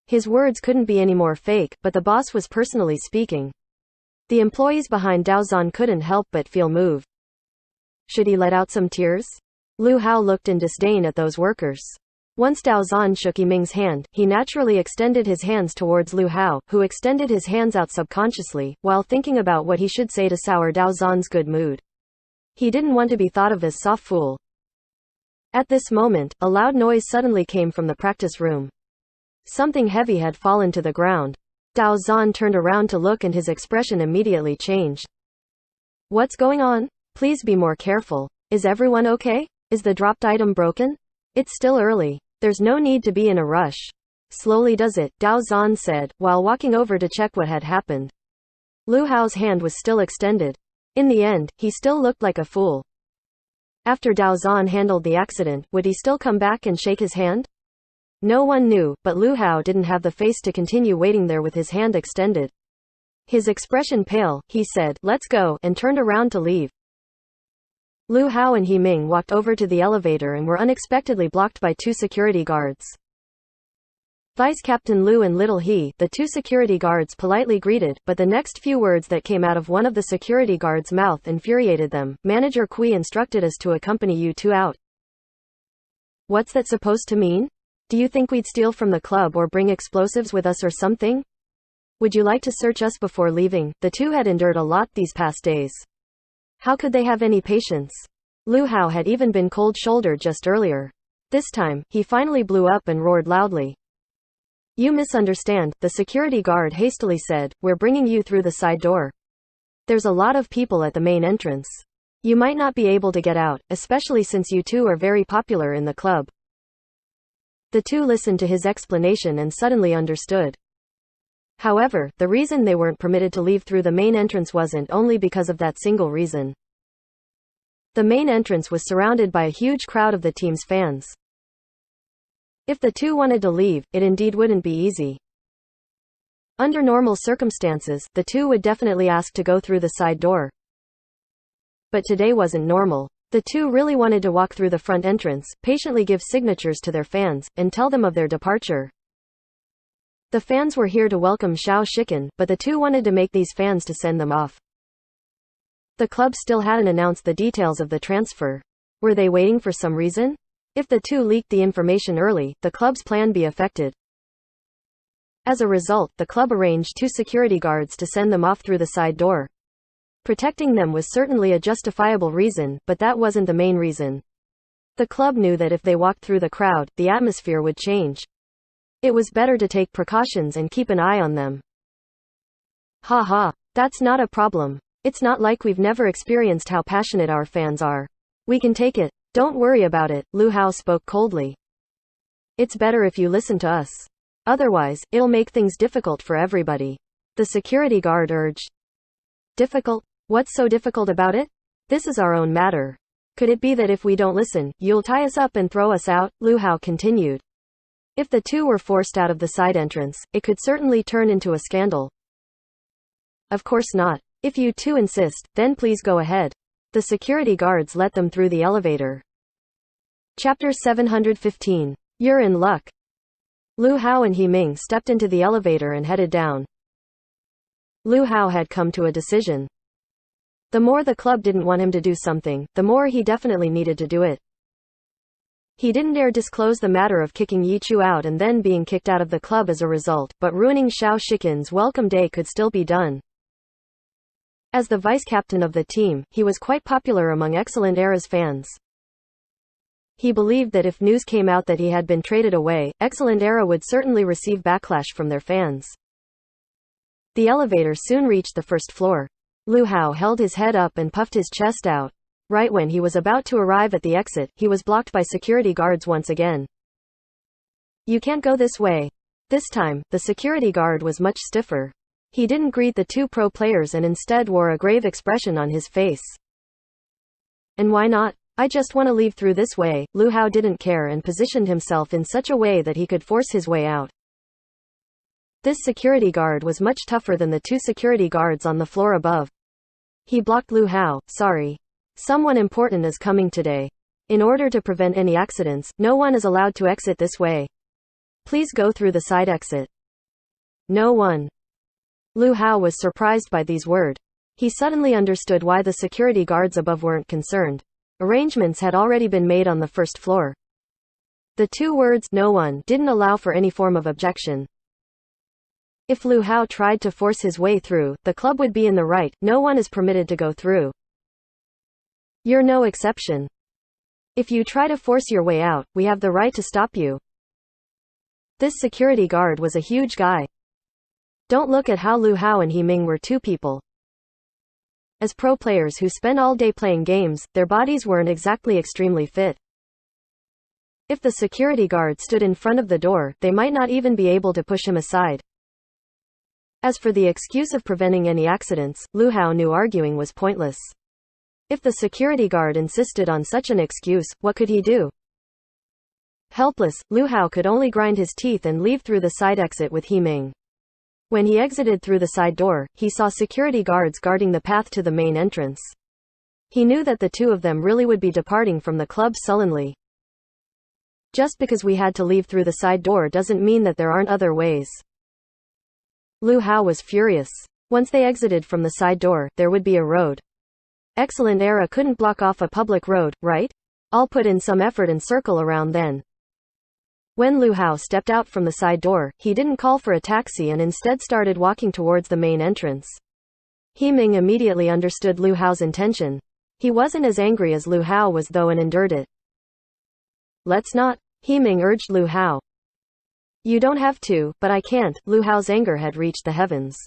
His words couldn't be any more fake, but the boss was personally speaking. The employees behind Dao Zan couldn't help but feel moved. Should he let out some tears? Lu Hao looked in disdain at those workers. Once Dao Zan shook Ming's hand, he naturally extended his hands towards Lu Hao, who extended his hands out subconsciously, while thinking about what he should say to sour Dao Zan's good mood. He didn't want to be thought of as soft fool. At this moment, a loud noise suddenly came from the practice room. Something heavy had fallen to the ground. Dao Zan turned around to look and his expression immediately changed. "What's going on? Please be more careful. Is everyone okay? Is the dropped item broken? It's still early. There's no need to be in a rush. Slowly does it," Dao Zan said, while walking over to check what had happened. Lu Hao's hand was still extended. In the end, he still looked like a fool. After Dao Zan handled the accident, would he still come back and shake his hand? No one knew, but Lu Hao didn't have the face to continue waiting there with his hand extended. His expression pale, he said, "Let's go," and turned around to leave. Lu Hao and Ming walked over to the elevator and were unexpectedly blocked by two security guards. Vice Captain Lu and Little He, the two security guards politely greeted, but the next few words that came out of one of the security guards' mouth infuriated them. "Manager Kui instructed us to accompany you two out." What's that supposed to mean? Do you think we'd steal from the club or bring explosives with us or something? Would you like to search us before leaving? The two had endured a lot these past days. How could they have any patience? Lu Hao had even been cold-shouldered just earlier. This time, he finally blew up and roared loudly. "You misunderstand," the security guard hastily said. "We're bringing you through the side door. There's a lot of people at the main entrance. You might not be able to get out, especially since you two are very popular in the club." The two listened to his explanation and suddenly understood. However, the reason they weren't permitted to leave through the main entrance wasn't only because of that single reason. The main entrance was surrounded by a huge crowd of the team's fans. If the two wanted to leave, it indeed wouldn't be easy. Under normal circumstances, the two would definitely ask to go through the side door. But today wasn't normal. The two really wanted to walk through the front entrance, patiently give signatures to their fans, and tell them of their departure. The fans were here to welcome Xiao Shikan, but the two wanted to make these fans to send them off. The club still hadn't announced the details of the transfer. Were they waiting for some reason? If the two leaked the information early, the club's plan be affected. As a result, the club arranged two security guards to send them off through the side door. Protecting them was certainly a justifiable reason, but that wasn't the main reason. The club knew that if they walked through the crowd, the atmosphere would change. It was better to take precautions and keep an eye on them. "Ha ha. That's not a problem. It's not like we've never experienced how passionate our fans are. We can take it. Don't worry about it," Lu Hao spoke coldly. "It's better if you listen to us. Otherwise, it'll make things difficult for everybody," the security guard urged. "Difficult? What's so difficult about it? This is our own matter. Could it be that if we don't listen, you'll tie us up and throw us out?" Lu Hao continued. If the two were forced out of the side entrance, it could certainly turn into a scandal. "Of course not. If you two insist, then please go ahead." The security guards let them through the elevator. Chapter 715. You're in luck. Lu Hao and Ming stepped into the elevator and headed down. Lu Hao had come to a decision. The more the club didn't want him to do something, the more he definitely needed to do it. He didn't dare disclose the matter of kicking Yi Chu out and then being kicked out of the club as a result, but ruining Xiao Shikan's welcome day could still be done. As the vice-captain of the team, he was quite popular among Excellent Era's fans. He believed that if news came out that he had been traded away, Excellent Era would certainly receive backlash from their fans. The elevator soon reached the first floor. Lu Hao held his head up and puffed his chest out. Right when he was about to arrive at the exit, he was blocked by security guards once again. "You can't go this way." This time, the security guard was much stiffer. He didn't greet the two pro players and instead wore a grave expression on his face. "And why not? I just want to leave through this way." Lu Hao didn't care and positioned himself in such a way that he could force his way out. This security guard was much tougher than the two security guards on the floor above. He blocked Lu Hao. "Sorry. Someone important is coming today. In order to prevent any accidents, no one is allowed to exit this way. Please go through the side exit." "No one." Lu Hao was surprised by these words. He suddenly understood why the security guards above weren't concerned. Arrangements had already been made on the first floor. The two words, "no one," didn't allow for any form of objection. If Lu Hao tried to force his way through, the club would be in the right. No one is permitted to go through. You're no exception. If you try to force your way out, we have the right to stop you. This security guard was a huge guy. Don't look at how Lu Hao and He Ming were two people. As pro players who spend all day playing games, their bodies weren't exactly extremely fit. If the security guard stood in front of the door, they might not even be able to push him aside. As for the excuse of preventing any accidents, Lu Hao knew arguing was pointless. If the security guard insisted on such an excuse, what could he do? Helpless, Lu Hao could only grind his teeth and leave through the side exit with He Ming. When he exited through the side door, he saw security guards guarding the path to the main entrance. He knew that the two of them really would be departing from the club sullenly. Just because we had to leave through the side door doesn't mean that there aren't other ways. Lu Hao was furious. Once they exited from the side door, there would be a road. Excellent Era couldn't block off a public road, right? I'll put in some effort and circle around then. When Lu Hao stepped out from the side door, he didn't call for a taxi and instead started walking towards the main entrance. He Ming immediately understood Lu Hao's intention. He wasn't as angry as Lu Hao was though and endured it. "Let's not," He Ming urged Lu Hao. "You don't have to, but I can't." Lu Hao's anger had reached the heavens.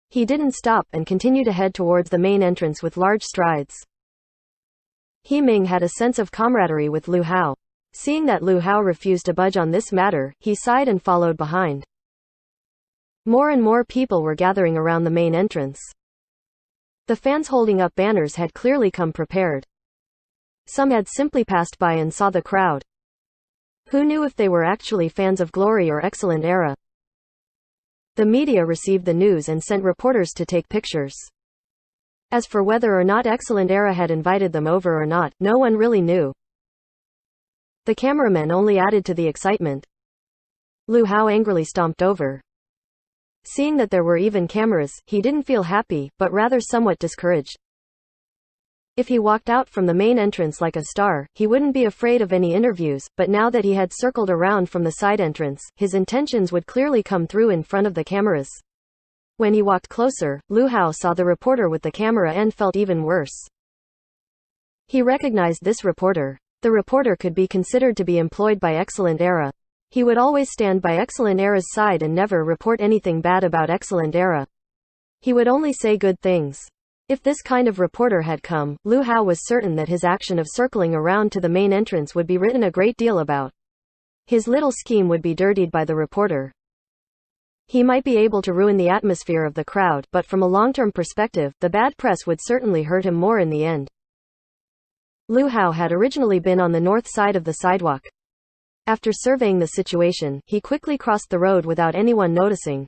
He didn't stop and continued to head towards the main entrance with large strides. He Ming had a sense of camaraderie with Lu Hao. Seeing that Lu Hao refused to budge on this matter, he sighed and followed behind. More and more people were gathering around the main entrance. The fans holding up banners had clearly come prepared. Some had simply passed by and saw the crowd. Who knew if they were actually fans of Glory or Excellent Era? The media received the news and sent reporters to take pictures. As for whether or not Excellent Era had invited them over or not, no one really knew. The cameramen only added to the excitement. Lu Hao angrily stomped over. Seeing that there were even cameras, he didn't feel happy, but rather somewhat discouraged. If he walked out from the main entrance like a star, he wouldn't be afraid of any interviews, but now that he had circled around from the side entrance, his intentions would clearly come through in front of the cameras. When he walked closer, Lu Hao saw the reporter with the camera and felt even worse. He recognized this reporter. The reporter could be considered to be employed by Excellent Era. He would always stand by Excellent Era's side and never report anything bad about Excellent Era. He would only say good things. If this kind of reporter had come, Lu Hao was certain that his action of circling around to the main entrance would be written a great deal about. His little scheme would be dirtied by the reporter. He might be able to ruin the atmosphere of the crowd, but from a long-term perspective, the bad press would certainly hurt him more in the end. Lu Hao had originally been on the north side of the sidewalk. After surveying the situation, he quickly crossed the road without anyone noticing.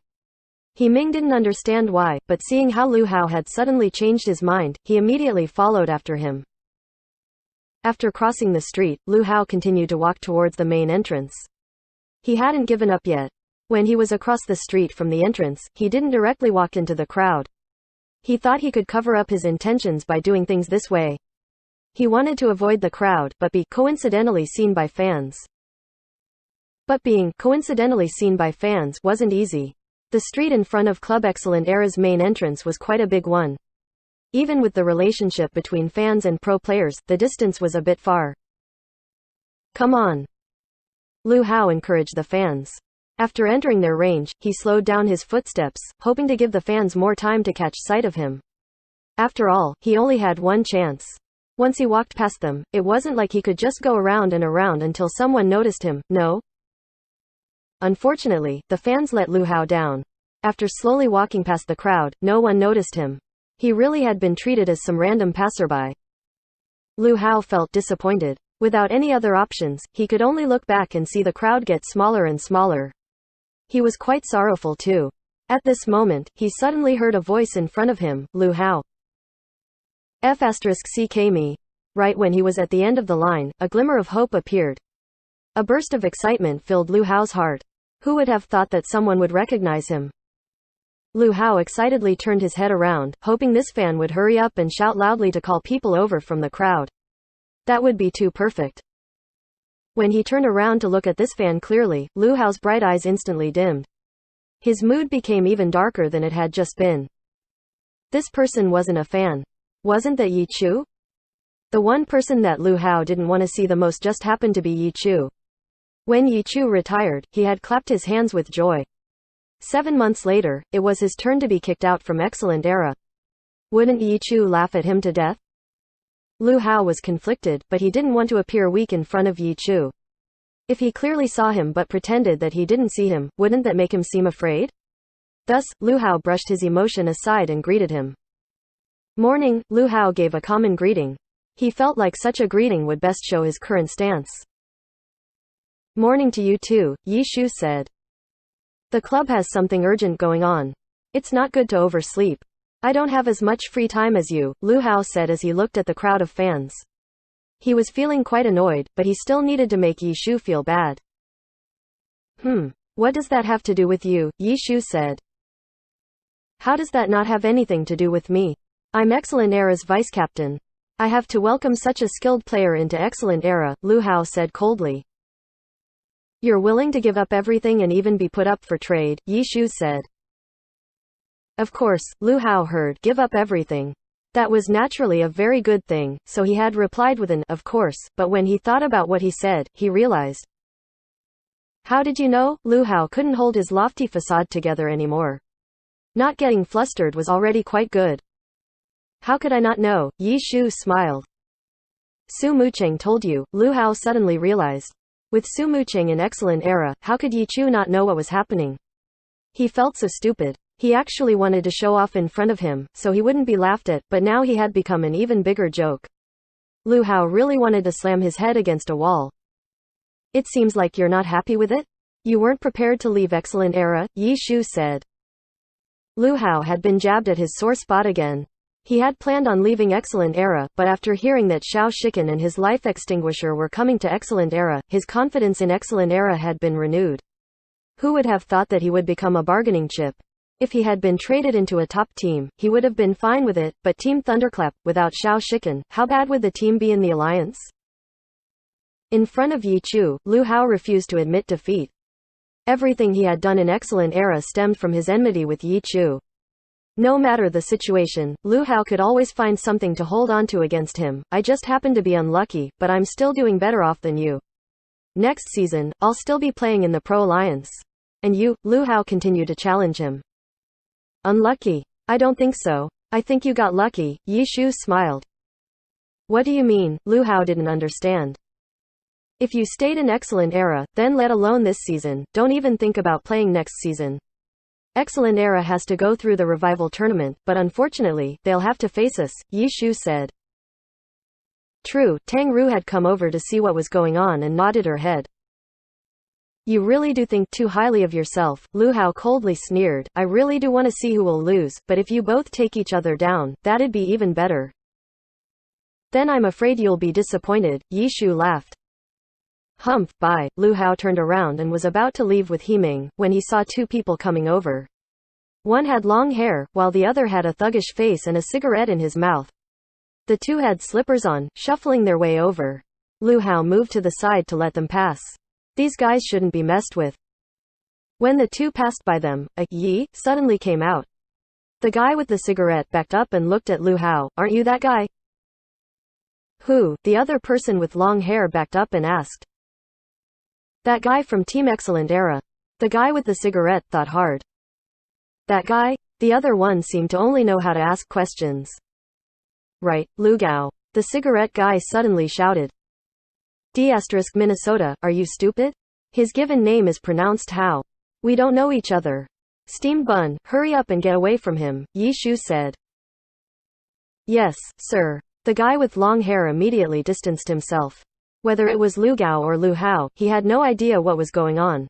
He Ming didn't understand why, but seeing how Lu Hao had suddenly changed his mind, he immediately followed after him. After crossing the street, Lu Hao continued to walk towards the main entrance. He hadn't given up yet. When he was across the street from the entrance, he didn't directly walk into the crowd. He thought he could cover up his intentions by doing things this way. He wanted to avoid the crowd, but be coincidentally seen by fans. But being coincidentally seen by fans wasn't easy. The street in front of Club Excellent Era's main entrance was quite a big one. Even with the relationship between fans and pro players, the distance was a bit far. "Come on," Lu Hao encouraged the fans. After entering their range, he slowed down his footsteps, hoping to give the fans more time to catch sight of him. After all, he only had one chance. Once he walked past them, it wasn't like he could just go around and around until someone noticed him, no? Unfortunately, the fans let Lu Hao down. After slowly walking past the crowd, no one noticed him. He really had been treated as some random passerby. Lu Hao felt disappointed. Without any other options, he could only look back and see the crowd get smaller and smaller. He was quite sorrowful too. At this moment, he suddenly heard a voice in front of him, Lu Hao. F***ck me. Right when he was at the end of the line, a glimmer of hope appeared. A burst of excitement filled Lu Hao's heart. Who would have thought that someone would recognize him? Lu Hao excitedly turned his head around, hoping this fan would hurry up and shout loudly to call people over from the crowd. That would be too perfect. When he turned around to look at this fan clearly, Lu Hao's bright eyes instantly dimmed. His mood became even darker than it had just been. This person wasn't a fan. Wasn't that Yi Chu? The one person that Lu Hao didn't want to see the most just happened to be Yi Chu. When Yi Chu retired, he had clapped his hands with joy. 7 months later, it was his turn to be kicked out from Excellent Era. Wouldn't Yi Chu laugh at him to death? Lu Hao was conflicted, but he didn't want to appear weak in front of Yi Chu. If he clearly saw him but pretended that he didn't see him, wouldn't that make him seem afraid? Thus, Lu Hao brushed his emotion aside and greeted him. Morning, Lu Hao gave a common greeting. He felt like such a greeting would best show his current stance. Morning to you too, Yi Chu said. The club has something urgent going on. It's not good to oversleep. I don't have as much free time as you, Lu Hao said as he looked at the crowd of fans. He was feeling quite annoyed, but he still needed to make Yi Chu feel bad. What does that have to do with you? Yi Chu said. How does that not have anything to do with me? I'm Excellent Era's vice-captain. I have to welcome such a skilled player into Excellent Era, Lu Hao said coldly. You're willing to give up everything and even be put up for trade, Yi Chu said. Of course, Lu Hao heard, give up everything. That was naturally a very good thing, so he had replied with an, of course, but when he thought about what he said, he realized. How did you know? Lu Hao couldn't hold his lofty facade together anymore. Not getting flustered was already quite good. How could I not know? Yi Chu smiled. Su Mucheng told you, Lu Hao suddenly realized. With Su Mucheng in Excellent Era, how could Yi Chu not know what was happening? He felt so stupid. He actually wanted to show off in front of him, so he wouldn't be laughed at, but now he had become an even bigger joke. Lu Hao really wanted to slam his head against a wall. It seems like you're not happy with it? You weren't prepared to leave Excellent Era, Yi Chu said. Lu Hao had been jabbed at his sore spot again. He had planned on leaving Excellent Era, but after hearing that Xiao Shiken and his life extinguisher were coming to Excellent Era, his confidence in Excellent Era had been renewed. Who would have thought that he would become a bargaining chip? If he had been traded into a top team, he would have been fine with it, but Team Thunderclap, without Xiao Shiken, how bad would the team be in the alliance? In front of Yi Chu, Lu Hao refused to admit defeat. Everything he had done in Excellent Era stemmed from his enmity with Yi Chu. No matter the situation, Lu Hao could always find something to hold on to against him. I just happened to be unlucky, but I'm still doing better off than you. Next season, I'll still be playing in the Pro Alliance. And you? Lu Hao continued to challenge him. Unlucky? I don't think so. I think you got lucky, Yi Chu smiled. What do you mean? Lu Hao didn't understand. If you stayed in Excellent Era, then let alone this season, don't even think about playing next season. Excellent Era has to go through the revival tournament, but unfortunately, they'll have to face us, Yi Chu said. True, Tang Ru had come over to see what was going on and nodded her head. You really do think too highly of yourself, Lu Hao coldly sneered. I really do want to see who will lose, but if you both take each other down, that'd be even better. Then I'm afraid you'll be disappointed, Yi Chu laughed. Humph, bye. Lu Hao turned around and was about to leave with Himing, when he saw two people coming over. One had long hair, while the other had a thuggish face and a cigarette in his mouth. The two had slippers on, shuffling their way over. Lu Hao moved to the side to let them pass. These guys shouldn't be messed with. When the two passed by them, a Yi suddenly came out. The guy with the cigarette backed up and looked at Lu Hao. Aren't you that guy? Who? The other person with long hair backed up and asked. That guy from Team Excellent Era. The guy with the cigarette thought hard. That guy? The other one seemed to only know how to ask questions. Right, Lu Gao. The cigarette guy suddenly shouted. Minnesota, are you stupid? His given name is pronounced Hao. We don't know each other. Steam Bun, hurry up and get away from him, Yi Chu said. Yes, sir. The guy with long hair immediately distanced himself. Whether it was Lu Gao or Lu Hao, he had no idea what was going on.